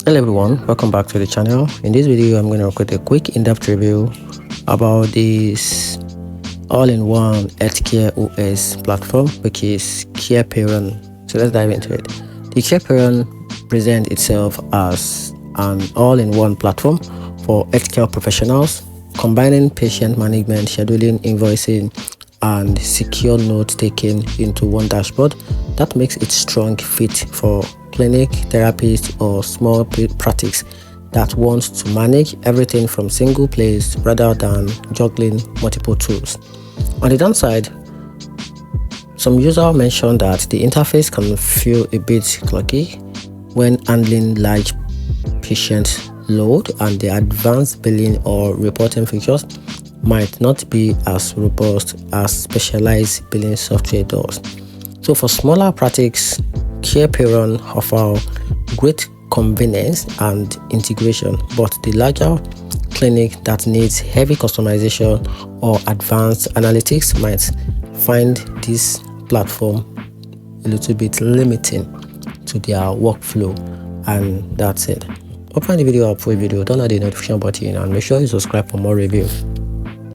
Hello everyone, welcome back to the channel. In this video I'm going to record a quick in-depth review about this all-in-one healthcare OS platform, which is Carepatron. So let's dive into it. The Carepatron presents itself as an all-in-one platform for healthcare professionals, combining patient management, scheduling, invoicing, and secure note-taking into one dashboard that makes it strong fit for clinic, therapists, or small practice that wants to manage everything from single place rather than juggling multiple tools. On the downside, some users mentioned that the interface can feel a bit clunky when handling large patient load, and the advanced billing or reporting features might not be as robust as specialized billing software does. So for smaller practices, Carepatron offers great convenience and integration, but the larger clinic that needs heavy customization or advanced analytics might find this platform a little bit limiting to their workflow. And that's it. Open the video up for a video, turn on the notification button, and make sure you subscribe for more reviews.